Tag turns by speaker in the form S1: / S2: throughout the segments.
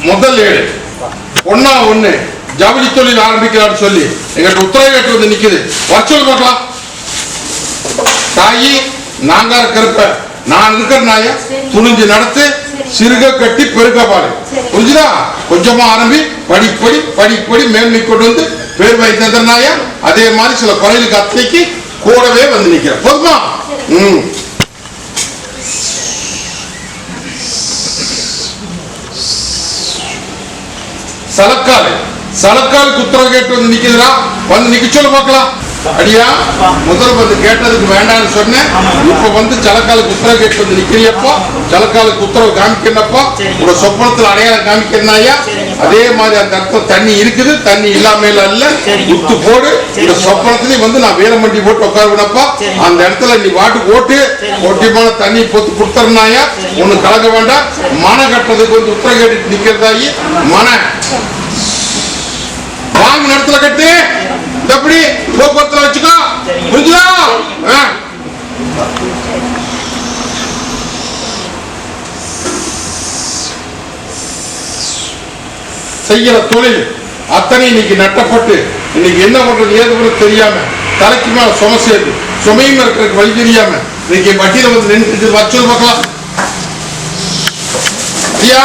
S1: முதல் ஏடு ஒன்னா ஒண்ணு ஜவுளி தொழில் ஆரம்பிக்கிறான்னு சொல்லி எங்கிட்ட உத்தரவு கேட்டு வந்து நிக்குது. வச்சல் பார்க்கலாம். தாயி நாங்க இருக்கிறப்ப நான் இருக்கிற நாய துணிஞ்சு நடத்து, சிறுக கட்டி பெருக்க பாரு. புரிஞ்சுதா? கொஞ்சமா ஆரம்பி படிப்படி படிப்படி மேன்மை கொண்டு வந்து பேர் வைத்த நாய அதே மாதிரி சில குறைகளுக்கு அத்தைக்கு கூடவே வந்து நிக்கிற. போதுமா? சலக்காலுக்கு உத்தரவு கேட்டு வந்து நிக்குதுடா. வந்து நிக்க சொல்ல பார்க்கலாம். அடியா முதல் வந்து கேட்டதுக்கு வேண்டாம்னு சொன்னேன். இப்ப வந்து சலக்காலுக்கு உத்தரவு கேட்டு வந்து நிக்கிறியப்போ சலக்காலுக்கு உத்தரவு காமிக்கிறப்போ உங்க சொப்பனத்துல அடையாளம் காமிக்கிறனாயா அதே மாதிரி அந்த இடத்துல தண்ணி இருக்குது, தண்ணி இல்லாம அல்ல. உத்து போடு. இந்த சொப்பனத்திலையும் வந்து நான் வீரமண்டி போட்டு உட்காருனப்பா அந்த இடத்துல நீ வாட்டுக்கு ஓட்டு ஒட்டிமான தண்ணி பொத்து கொடுத்தனாயா ஒண்ணு கலக்க வேண்டாம். மன கட்டுறதுக்கு வந்து உத்தரவு கேட்டு நிக்கிறதாயி மன வாங்க இடத்துல கட்டு. எப்படி போக்குவரத்துல வச்சுக்கோ. புரிஞ்சுதா? செய்யற தொழில் அத்தனை இன்னைக்கு நட்டப்பட்டு இன்னைக்கு என்ன பண்றது ஏது பண்றது தெரியாம தலைக்கு மேல சும சேர்ந்து சுமையும் இருக்கிறதுக்கு வழி தெரியாம இன்னைக்கு வட்டியில வந்து நின்று வச்சல் பார்க்கலாம். ஐயா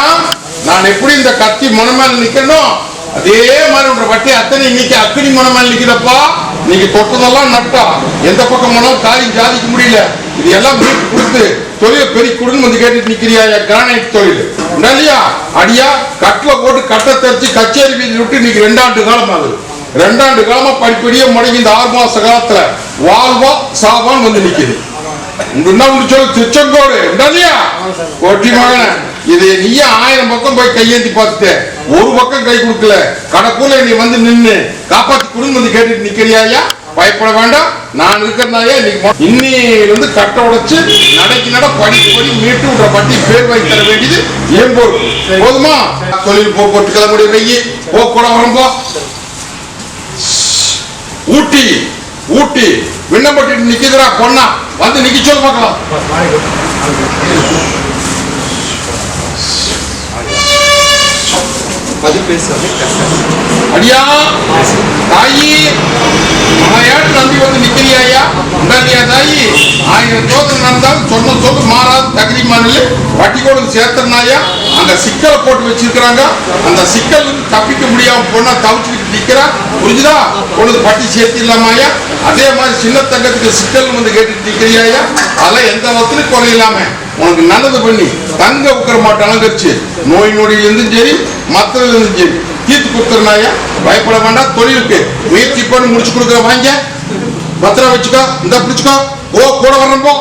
S1: நான் எப்படி இந்த கத்தி மன மேல நிக்கணும் அதே மாதிரி உன்ற வட்டி அத்தனை இன்னைக்கு அக்கினி மன மேல நிக்கிறப்பா. நீங்க தொட்டதெல்லாம் நட்டா எந்த பக்கம் போனாலும் காரியம் சாதிக்க முடியல. இது எல்லாம் மீட்டு கொடுத்து தொழிலை பெரிய கொடுன்னு வந்து கேட்டுட்டு நிக்கிறியா? கிரானைட் தொழில் இல்லையா? அடியா கட்டில போட்டு கட்டை தெரிச்சு கச்சேரி வீதி விட்டு இன்னைக்கு 2 ஆண்டு காலம் ஆகுது. 2 ஆண்டு காலமா படிப்படியே முடங்கி இந்த 6 மாச காலத்துல வாழ்வா சாவான்னு வந்து நிக்குது. திருச்செங்கோடு இல்லையா? ஒட்டி மகன இது நீயே 1000 பக்கம் போய் கையேந்தி பார்த்துட்ட ஒரு பக்கம் கை கொடுக்கல. கடக்குள்ள நீ வந்து நின்று காப்பாத்தி குடும்பம் வந்து கேட்டுட்டு நிக்கிறியா? பயப்பட வேண்டாம். நான் இருக்கிறனாலே இன்னையில இருந்து கட்டை உடைச்சு நடைக்கு நட படி மீட்டு விடுற பட்டி பேர் வாங்கி தர வேண்டியது ஏன் பொறுப்பு. போதுமா? தொழில் போக்குவரத்து கிளம்புடைய வெய்யி போக்கூட வரம்போ ஊட்டி ஊட்டி விண்ணப்பட்டு நிக்குதுடா பொண்ணா வந்து நிக்க சொல்ல பார்க்கலாம். அடியா தாயி மலையாட்டு நம்பி வந்து நிக்கிறியா? உண்டாலியா தாயி 1000 தோதனை நடந்தாலும் சொன்ன சொல்லு மாறாது தகுதி மாநில வட்டி கூட சேர்த்தனாயா அந்த சிக்கலை போட்டு வச்சிருக்கிறாங்க. அந்த சிக்கல் தப்பிக்க முடியாம பொண்ணா தவிச்சுக்கிட்டு நிக்கிறா. புரிஞ்சுதா? பொண்ணு பட்டி சேர்த்து இல்லாமயா அதே மாதிரி சின்ன தங்கத்துக்கு சிக்கல் வந்து கேட்டுட்டு நிக்கிறியா? அதெல்லாம் எந்த வசதியும் குறை இல்லாம உனக்கு நல்லது பண்ணி தங்க உட்கர மாட்டேன் அலங்கரிச்சு நோய் நொடியிலிருந்தும் சரி மத்தில இருந்தும் சரி தீர்த்து கொடுத்துருனாயா. பயப்பட வேண்டாம். தொழிலுக்கு முயற்சி பண்ணி முடிச்சு கொடுக்குற வாங்க பத்திரம் வச்சுக்கோ. இந்த பிடிச்சுக்கோ. ஓ கூட வரப்போ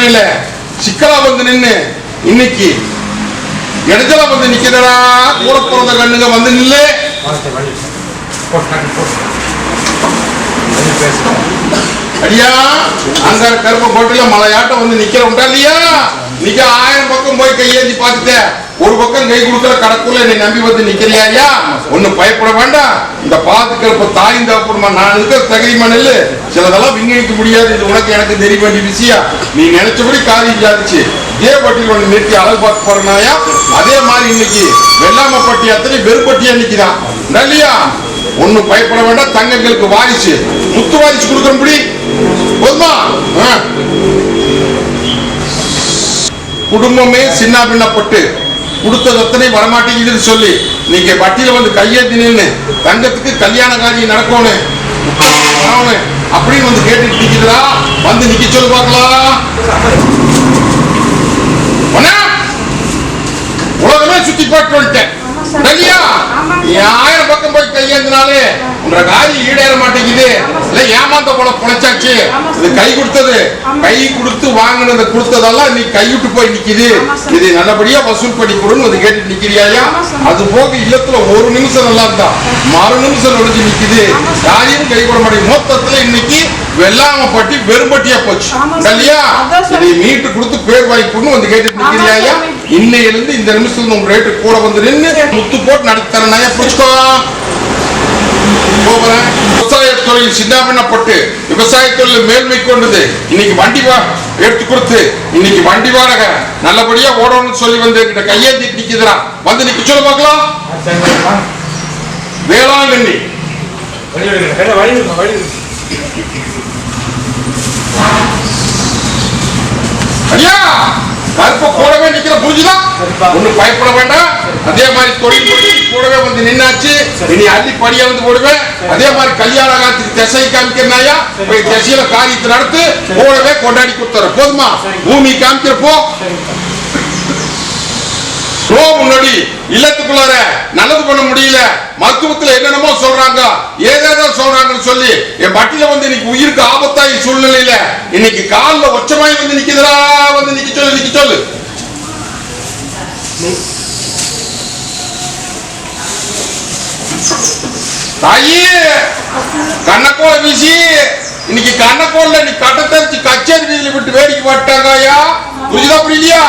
S1: பிரச்சனையில சிக்கலா வந்து நின்னு இன்னைக்கு இடத்துல வந்து நிக்கிறா கூட பிறந்த கண்ணுங்க வந்து நில்லு. அடியா அந்த கருப்ப கோட்டையில மலையாட்டம் வந்து நிக்கிற உண்டா இல்லையா? நீங்க 1000 பக்கம் போய் கையேந்தி பார்த்துட்ட, ஒரு பக்கம் கை கொடுக்கற கடக்குள்ள என்னை நம்பி வந்து நிக்கிறியா? ஐயா ஒன்னும் பயப்பட வேண்டாம். இந்த பாத்துக்கிறப்ப தாயும் தகப்பனுமா நான் இருக்கிற தகுதிமான இல்ல, சிலதெல்லாம் விண்ணப்பிக்க முடியாது. இது உனக்கு எனக்கு தெரிய வேண்டிய விஷயம். நீ நினைச்சபடி காரியம் சாதிச்சு இதே பட்டியல் ஒன்று நிறுத்தி அழகு பார்த்து போறனாயா. அதே மாதிரி இன்னைக்கு வெள்ளாமப்பட்டி அத்தனை வெறுப்பட்டியா நிக்குதான் இல்லையா? ஒன்னும் பயப்பட வேண்டாம். தங்கங்களுக்கு வாரிசு முத்து வாரிசு கொடுக்கற முடி போதுமா? குடும்பமே சின்ன பின்னப்பட்டு கொடுத்தது அத்தனை வரமாட்டேங்குதுன்னு சொல்லி நீங்க வட்டியில வந்து கையேத்தி நின்று தங்கத்துக்கு கல்யாண காரியம் நடக்கணும் அப்படின்னு வந்து கேட்டுட்டு நிக்கிறதா? வந்து நிக்க சொல்லு பார்க்கலாம். உலகமே சுத்தி போட்டு வந்துட்டேன் இல்லையா? நீ 1000 பக்கம் போய் கையேந்தினாலே உன்ற காரியம் ஈடேற மாட்டேங்குது. இல்ல ஏமாந்த போல பொழைச்சாச்சு. இது கை கொடுத்தது, கை கொடுத்து வாங்கினது கொடுத்ததெல்லாம் நீ கைவிட்டு போய் நிக்குது. இது நல்லபடியா வசூல் பண்ணி கொடுன்னு வந்து கேட்டு நிக்கிறியா? அது போக இல்லத்துல ஒரு நிமிஷம் நல்லா இருந்தா மறு நிமிஷம் ஒழிஞ்சு நிக்குது. காரியம் கை கூட மாட்டேங்குது. மொத்தத்துல இன்னைக்கு வெள்ளாமப்பட்டி வெறும்பட்டியா போச்சு இல்லையா? இதை மீட்டு கொடுத்து பேர் வாங்கி கொடுன்னு வந்து கேட்டு நிக்கிறியா? இன்னையிலிருந்து இந்த நிமிஷத்துல உங்க ரேட்டு கூட வந்து நின்று முத்து போட்டு நடத்தி தரனாயா புடிச்சுக்கோ. விவசாய தொழில் சின்னாபின்னப்பட்டு விவசாய தொழில் மேல்மை கொண்டது. இன்னைக்கு வண்டி எடுத்து கொடுத்து இன்னைக்கு வண்டி வாடகை நல்லபடியா ஓடணும்னு சொல்லி வந்து என்கிட்ட கையேந்தி நிக்குதுடா. வந்து நிக்க சொல்ல பார்க்கலாம். வேளாங்கண்ணி ஐயா கருப்ப கூடவே நிக்கிற புரிஞ்சுதான். ஒன்னும் பயப்பட வேண்டாம். அதே மாதிரி தொழில் கூடவே வந்து நின்னாச்சு. இனி அள்ளி படியா வந்து போடுவேன். அதே மாதிரி கல்யாண காலத்துக்கு திசை காமிக்கிறனாயா போய் திசையில காரியத்தை நடத்து கூடவே கொண்டாடி கொடுத்துற போதுமா? பூமி காமிக்கிறப்போ முன்னாடி இல்லத்துக்குள்ளார நல்லது பண்ண முடியல, மருத்துவத்துல என்னென்னமோ சொல்றாங்க, ஏதேதோ சொல்றாங்கன்னு சொல்லி என் பட்டியல வந்து இன்னைக்கு உயிருக்கு ஆபத்தாய் சூழ்நிலையில இன்னைக்கு காலில் ஒச்சமாய் வந்து நிக்குதுடா. வந்து நிக்க சொல்லு, நிக்க சொல்லு. தாயி கண்ணக்கோள வீசி இன்னைக்கு கண்ணக்கோள நீ கட்ட தெரிச்சு கச்சேரி வீதியில விட்டு வேடிக்கை பாட்டாங்க ஐயா. புரியுதா புரியலையா?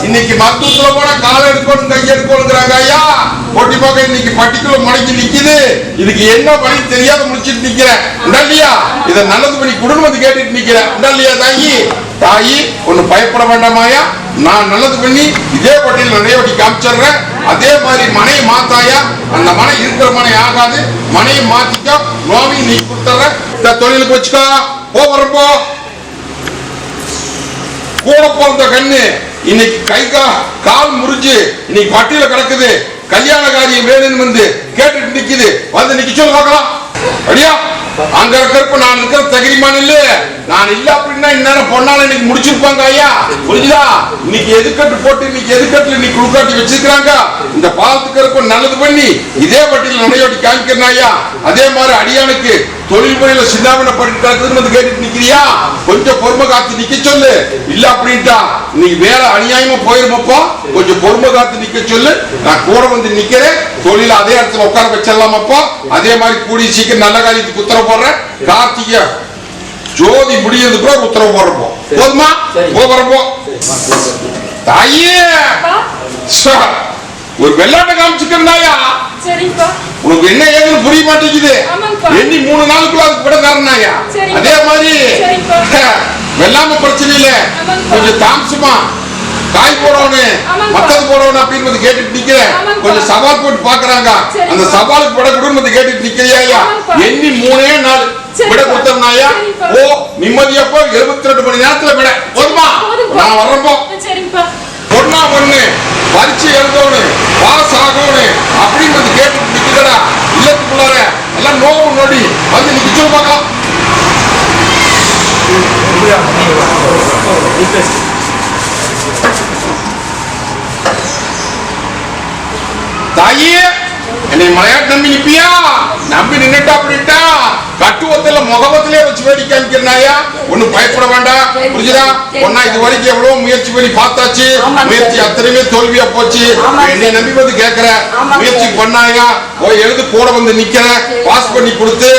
S1: இன்னைக்கு மருத்துவத்துல போனா காலை எடுக்கணும் கை எடுக்கணுங்கிறாங்க ஐயா. போட்டி போக இன்னைக்கு பட்டிக்குள்ள முடங்கி நிக்குது. இதுக்கு என்ன பண்ணி தெரியாத முடிச்சிட்டு நிக்கிறேன் இல்லையா? இதை நல்லது பண்ணி குடும்பம் வந்து கேட்டுட்டு நிக்கிறேன் இல்லையா? தாயி தாயி ஒண்ணு பயப்பட வேண்டாமாயா. நான் நல்லது பண்ணி இதே பட்டியல் நிறைய வட்டி காமிச்சிடுறேன். அதே மாதிரி மனையை மாத்தாயா. அந்த மனை இருக்கிற மனை ஆகாது. மனையை மாத்திக்கோ. நோவி நீ கொடுத்துற இந்த தொழிலுக்கு வச்சுக்கோ. போறப்போ கூட பிறந்த கண்ணு இன்னைக்கு கை கால் முறிஞ்சு இன்னைக்கு பட்டியல கிடக்குது. கல்யாண காரியம் வேணும்னு வந்து கேட்டுட்டு நிக்குது. வந்து நிக்க சொல்லு பார்க்கலாம். அப்படியா அங்க இருக்கிறப்ப நான் இருக்கிற தகுதிமான இல்ல. நான் இல்ல அப்படின்னா இந்நேரம் பொண்ணால இன்னைக்கு முடிச்சிருப்பாங்க ஐயா. புரிஞ்சுதா? இன்னைக்கு எதுக்கட்டு போட்டு இன்னைக்கு எதுக்கட்டுல இன்னைக்கு குழுக்காட்டி வச்சிருக்காங்க. இந்த பாலத்துக்கு இருப்ப நல்லது பண்ணி இதே பட்டியல நடையோட்டி காமிக்கிறேன் ஐயா. அதே மாதிரி அடியானுக்கு தொழில் முறையில சின்னாபின்னப்பட்டு வந்து கேட்டுட்டு நிக்கிறியா? கொஞ்சம் பொறுமை காத்து நிக்க சொல்லு. இல்ல அப்படின்ட்டா இன்னைக்கு வேலை அநியாயமா போயிருமப்போ கொஞ்சம் பொறுமை காத்து நிக்க சொல்லு. நான் கூட வந்து நிக்கிறேன். தொழில அதே இடத்துல உட்கார வச்சிடலாமப்போ. அதே மாதிரி கூடிய சீக்கிரம் நல்ல காரியத்துக்கு உத்தரவு போடுறேன். கார்த்திகை ஜோதி முடியறதுக்கு உத்தரவு போடுறப்போ போதுமா? போறப்போ தாயே ஒரு வெள்ளாட்டை காமிச்சுக்கிறா. உனக்கு என்ன ஏதுன்னு புரிய மாட்டேங்குது. எண்ணி 3 நாளுக்குள்ள அதுக்கு விட காரணாயா. அதே மாதிரி வெள்ளாம பிரச்சனை இல்ல, கொஞ்சம் தாமசமா காய் போடணும் மத்தது போடணும் அப்படின்னு கேட்டுட்டு நிக்கிறேன். கொஞ்சம் சவால் போட்டு பாக்குறாங்க. அந்த சவாலுக்கு விட கொடுன்னு கேட்டுட்டு நிக்கிறியா? எண்ணி 3 நாள் விட கொடுத்தோம்னாயா ஓ நிம்மதியப்போ 72 மணி நேரத்துல விட போதுமா? நான் வர்றப்போ பொண்ணா பொண்ணு பரிச்சு எழுதணும் பாஸ் ஆகணும் அப்படின்னு கேட்டுட்டு நிக்கிறடா. இல்லத்துக்குள்ளார எல்லாம் நோவு நொடி வந்து நிக்க சொல்லு பார்க்கலாம். தாயே என்னை மலையாட்டு நம்பி நிப்பியா? நம்பி நின்னுட்டா அப்படின்ட்டா கட்டுவத்துல முகவத்திலே வச்சு வேடிக்கை காமிக்கிறனாயா ஒன்னும் பயப்பட வேண்டாம். புரிஞ்சுதா? ஒன்னா இது வரைக்கும் எவ்வளவு முயற்சி பண்ணி பார்த்தாச்சு, முயற்சி அத்தனையுமே தோல்வியா போச்சு. என்னை நம்பி வந்து கேட்கிற, முயற்சி பண்ணாயா, போய் எழுது கூட வந்து நிக்கிற, பாஸ் பண்ணி கொடுத்து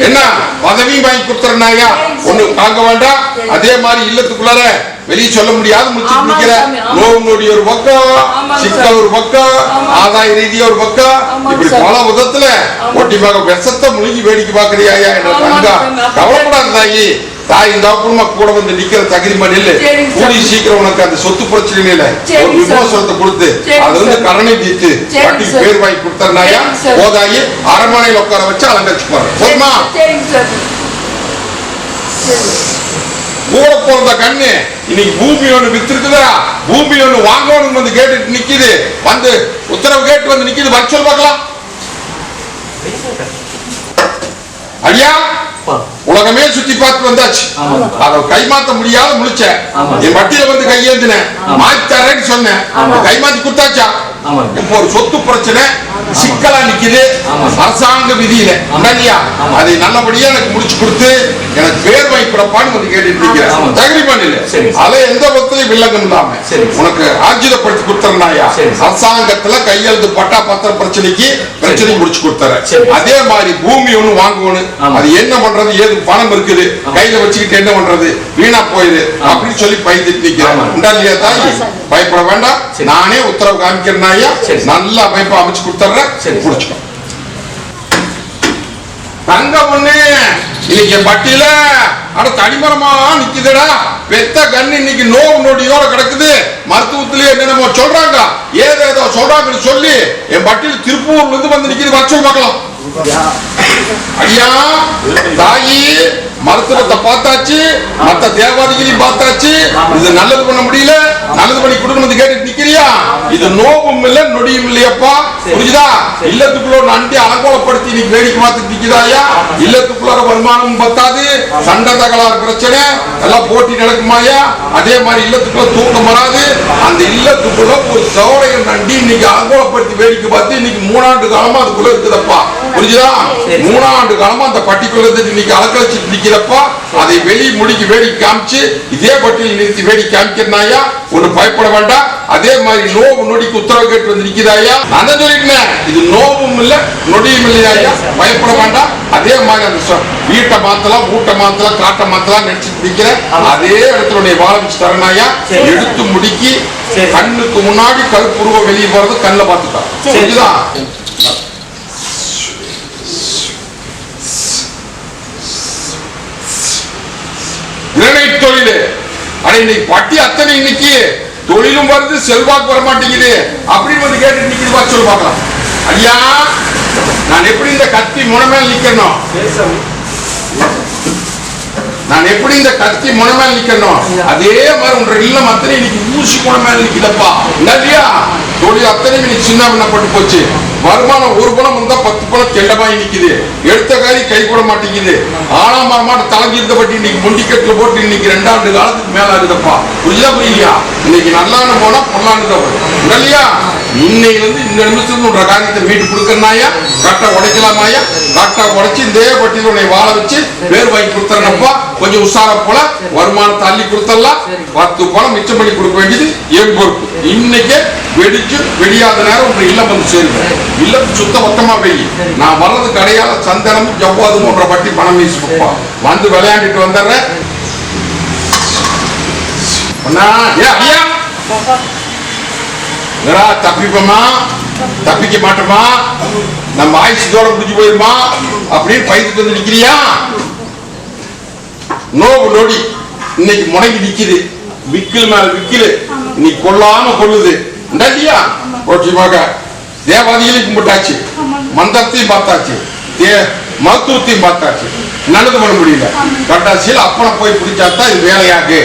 S1: என்ன பதவியும் வாங்கி கொடுத்துறனாயா ஒண்ணு பார்க்க வேண்டாம். அதே மாதிரி இல்லத்துக்குள்ளார வெளியே சொல்ல முடியாது முடிச்சுட்டு நிக்கிற. நோவு நொடி ஒரு பக்கம், சிக்கல் ஒரு பக்கம், ஆதாய ரீதியா ஒரு பக்கம், இப்படி பல விதத்துல ஒட்டி பார்க்க விஷத்தை முழுகி வேடிக்கை பாக்குறியா என்ற தங்கா கவலைப்படாத தாயி. தாய் இந்த குடும்ப கூட வந்து நிக்கிற தகுதிமா நெல்லு கூடி சீக்கிரம் உனக்கு அந்த சொத்து பிரச்சனை இல்ல ஒரு விமோசனத்தை கொடுத்து அது வந்து கடனை தீர்த்து வட்டிக்கு பேர் வாங்கி கொடுத்தனாயா போதாயி அரண்மனையில் உட்கார வச்சு அலங்கரிச்சு போற போதுமா? கூட போறத கண்ணு இன்னைக்கு பூமி ஒண்ணு வித்துருக்குதா, பூமி ஒண்ணு வாங்கணும் வந்து கேட்டு நிக்குது, வந்து உத்தரவு கேட்டு வந்து நிக்குது. வர சொல்ல பார்க்கலாம். ஐயா உலகமே சுத்தி பார்த்து வந்தாச்சு, அதை கைமாத்த முடியாத முழிச்ச என் வட்டியில வந்து கையேந்தின மாத்தி தரேன்னு சொன்னேன், கைமாத்தி கொடுத்தாச்சா? இப்போ ஒரு சொத்து பிரச்சனை சிக்கலா நிக்குது அரசாங்க விதியில, அதை நல்லபடியா எனக்கு முடிச்சு கொடுத்து எனக்கு பேர் வாங்கி கொடுப்பான்னு வந்து கேட்டு நிக்கிறேன். தகுதி பண்ணல அதை எந்த பத்திலையும் வில்லங்கம் இல்லாம உனக்கு ஆர்ஜிதப்படுத்தி கொடுத்தனாயா அரசாங்கத்துல கையெழுத்து பட்டா பத்திர பிரச்சனை முடிச்சு கொடுத்தர. அதே மாதிரி பூமி ஒண்ணு வாங்கணும், அது என்ன பண்றது, ஏது பணம் இருக்குது கையில வச்சுக்கிட்டு என்ன பண்றது, வீணா போயிரு அப்படின்னு சொல்லி பயந்துட்டு நிக்கிறேன். தாய் பயப்பட வேண்டாம், நானே உத்தரவு காமிக்கிறேன். நல்ல அமைப்பு அமைச்சு கொடுத்துறேன், புடிச்சுக்கோ. தங்க ஒண்ணு இன்னைக்கு பட்டியல அட தனிமரமா நிக்குதுடா, பெத்த கண்ணு இன்னைக்கு நோவு நொடியோட கிடக்குது. மருத்துவத்திலேயே என்னென்னமோ சொல்றாங்க, ஏதேதோ சொல்றாங்கன்னு சொல்லி என் பட்டியல் திருப்பூர்ல இருந்து வந்து நிக்குது. வச்சு பார்க்கலாம். ஐயா தாயி மருத்துவத்தை பார்த்தாச்சு, மத்த தேவாதிகளையும் பார்த்தாச்சு, இது நல்லது பண்ண முடியல, நல்லது பண்ணி கொடுக்கணும் கேட்டு நிக்கிறியா? இது நோவும் இல்ல நொடியும் இல்லையப்பா, புரியுதா? இல்லத்துக்குள்ள நண்டி அலங்கோலப்படுத்தி நீ வேடிக்கை பார்த்து நிக்கிறாயா? இல்லத்துக்குள்ளார வருமானம் பத்தாது, சண்டை தகராறு பிரச்சனை எல்லாம் போட்டி நடக்குமாயா? அதே மாதிரி இல்லத்துக்குள்ள தூக்கம் வராது. அந்த இல்லத்துக்குள்ள ஒரு சோழைய நண்டி இன்னைக்கு அலங்கோலப்படுத்தி வேடிக்கை பார்த்து இன்னைக்கு 3 ஆண்டு காலமா அதுக்குள்ள இருக்குதப்பா, புரியுதா? 3 ஆண்டு காலமா அந்த பட்டிக்குள்ள இன்னைக்கு அலக்கழிச்சு நிக்கிறப்பா, அதை வெளி முடிக்கு வேடிக்கை காமிச்சு இதே பட்டியல் நிறுத்தி வேடிக்கை காமிக்கிறாயா? ஒண்ணு பயப்பட வேண்டாம். அதே மாதிரி நோவு நொடிக்கு உத்தரவு கேட்டு வந்து நிக்கிறாயா? நான் சொல்லிட்டேன், இது நோவும் இல்ல நொடியும் இல்லையா, பயப்பட வேண்டாம். அதே மாதிரி அந்த வீட்டை மாத்தலாம், மூட்டை மாத்தலாம், காட்டை மாத்தலாம் நினைச்சிட்டு நிக்கிற அதே இடத்துல உன்னை வாழ வச்சு தரனாயா? எடுத்து முடிக்கி கண்ணுக்கு முன்னாடி கருப்புருவம் வெளியே போறது கண்ணில் பார்த்துட்டான், புரியுதா? கிரனைட் தொழில் இன்னைக்கு பட்டி அத்தனை இன்னைக்கு தொழிலும் வருது, செல்வாக்கு வர மாட்டேங்குது அப்படின்னு வந்து கேட்டு நிக்குது. சொல்லி பார்க்கலாம். ஐயா நான் எப்படி இந்த கத்தி முனமேல் நிக்கணும், நான் எப்படி இந்த கத்தி முனமேல் நிக்கணும், அதே மாதிரி உன்ற இல்லம் அத்தனை இன்னைக்கு ஊசி முனமேல் நிக்குதப்பா. இல்லையா? தொழில் அத்தனை இன்னைக்கு சின்ன பண்ணப்பட்டு போச்சு. வருமானம் ஒரு பணம் வந்தா 10 பணம் கெண்டமாய் நிக்குது. எடுத்த காரி கை கூட மாட்டேங்குது. ஆனாமரமாட்ட தலைஞ்சிருந்த பட்டி இன்னைக்கு முண்டிக்கட்டுல போட்டு இன்னைக்கு 2 ஆண்டு காலத்துக்கு மேல ஆகுதப்பா. புரியுதா புரியலையா? இன்னைக்கு நல்லான்னு போனா பொல்லான்னு தான் இல்லையா? இன்னைக்கு வந்து இந்த நிமிஷம் உன்ற காரியத்தை மீட்டு கொடுக்கறனாயா? கட்டை உடைக்கலாமாயா? கட்டை உடைச்சு இந்த பட்டியல உன்னை வாழ வச்சு பேர் வாங்கி கொடுத்துறப்பா. கொஞ்சம் உஷாரா போல வருமானத்தை அள்ளி கொடுத்தரலாம். 10 பணம் மிச்சம் பண்ணி கொடுக்க வேண்டியது என் பொறுப்பு. இன்னைக்கு வெடிச்சு வெடியாத நேரம் உங்க இல்லம் வந்து சேருவேன். இல்லத்து சுத்த மொத்தமா வெயி. நான் வர்றது கடையால சந்தனம் ஜவ்வாது போன்ற பட்டி பணம் வீசி கொடுப்பா. வந்து விளையாண்டுட்டு வந்துடுறேன். தப்பிப்போமா தப்பிக்க மாட்டோமா, நம்ம ஆயுசு தோட முடிஞ்சு போயிருமா அப்படின்னு பயிற்சிட்டு வந்து நிக்கிறியா? நோவு நொடி இன்னைக்கு முடங்கி நிக்குது. விக்கில் மேல விக்கில் இன்னைக்கு கொல்லாம கொள்ளுது. இல்லையா? தேவாதிகளையும் கும்பிட்டாச்சு, மந்திரத்தையும் பார்த்தாச்சு, மருத்துவத்தையும் பார்த்தாச்சு, நல்லது பண்ண முடியல. கட்டாசியில் அப்பனை போய் பிடிச்சாத்தான் இது வேலையாகு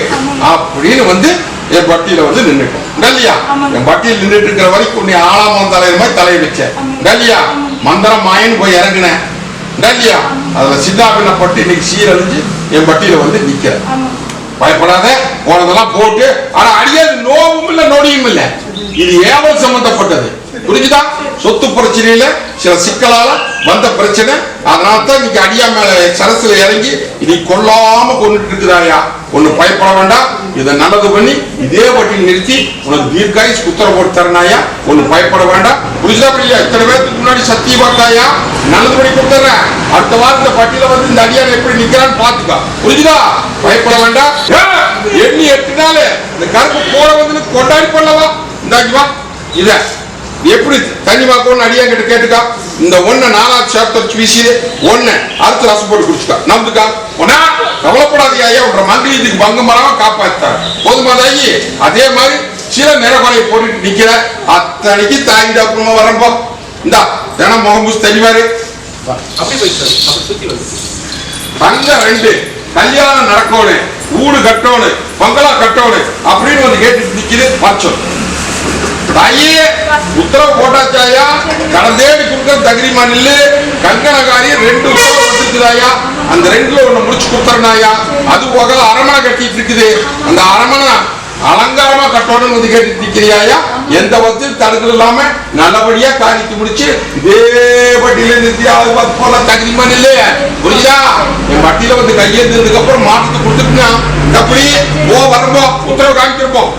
S1: அப்படின்னு வந்து என் பட்டியல வந்து நின்றுட்டேன். இல்லையா? என் பட்டியல் நின்றுட்டு இருக்கிற வரைக்கும் நீ 6ஆம் தலைவர் மாதிரி தலையை வச்சேன். இல்லையா? மந்திரம் மாயன்னு போய் இறங்கினேன். இல்லையா? அதுல சின்னாபின்னப்பட்டு இன்னைக்கு சீரழிஞ்சு என் பட்டியல வந்து நிக்கிறேன். பயப்படாத, போனதெல்லாம் போட்டு. ஆனா அடியாது நோவும் இல்ல நொடியும் இல்ல, இது ஏவல் சம்பந்தப்பட்டது. புரிஞ்சுதா? சொத்து பிரச்சனையில சில சிக்கலால வந்த பிரச்சனை. அதனால தான் இன்னைக்கு அடியா மேல சரசுல இறங்கி நீ கொல்லாம கொண்டுட்டு இருக்குதாயா. ஒண்ணு பயப்பட வேண்டாம். இதை நல்லது பண்ணி இதே வட்டியில் நிறுத்தி உனக்கு தீர்க்காயுஸ் உத்தரவு போட்டு தரனாயா. ஒண்ணு பயப்பட வேண்டாம். புரியுதா இல்லையா? இத்தனை பேருக்கு முன்னாடி சத்திய பார்த்தாயா நல்லது பண்ணி கொடுத்துறேன். அடுத்த வாரத்துல பட்டியல வந்து இந்த அடியான் எப்படி நிக்கிறான்னு பாத்துக்கா. புரியுதா? பயப்பட வேண்டாம். எண்ணி 8 நாள் இந்த கருப்பு போட வந்து கொண்டாடி பண்ணலவா. இந்தாக்கிவா இத எப்படி தண்ணி வாக்கணும்னு அடியா கிட்ட கேட்டுக்கா. இந்த ஒண்ணு 4ஆவது சாப்டர் வீசிடு. ஒண்ணு அடுத்து ரசம் போட்டு குடிச்சுக்கா. நம்புக்கா. ஒன்னா கவலைப்படாதீங்க ஐயா. உன்ற மங்கிலத்துக்கு பங்கம் வராம காப்பாத்தார். போதுமாதாயி. அதே மாதிரி சில நிறகுறையை போட்டுட்டு நிக்கிற அத்தனைக்கு தாங்கி அப்புறமா வரப்போ இந்தா தினம் முகம்பூசி தெளிவாரு. தங்க 2 கல்யாணம் நடக்கணும், வீடு கட்டணும், பங்களா கட்டணும் அப்படின்னு வந்து கேட்டு நிக்குது. மச்சம் தாயே உத்தரவு போட்டாச்சாயா. கடந்தேடி கொடுக்க தகிரிமா நில்லு. கங்கணகாரி 2 உத்தரவு வந்துருக்குதாயா. அந்த 2ல ஒண்ணு முடிச்சு கொடுத்துறனாயா. அது போக அரமனை கட்டிட்டு இருக்குது. அந்த அரமனை அலங்காரமா கட்டணும்னு வந்து கேட்டு நிக்கிறியாயா. எந்த வசதியும் தடுக்கல் இல்லாம நல்லபடியா காரியத்தை முடிச்சு இதே பட்டியல நிறுத்தி ஆளு பார்த்து போல தகிரிமா நில்லு. புரியுதா? என் பட்டியல வந்து கையெழுந்ததுக்கு அப்புறம் மாற்றத்தை கொடுத்துட்டுனா அப்படி வரப்போ உத்தரவு காமிச்சிருப்போம்.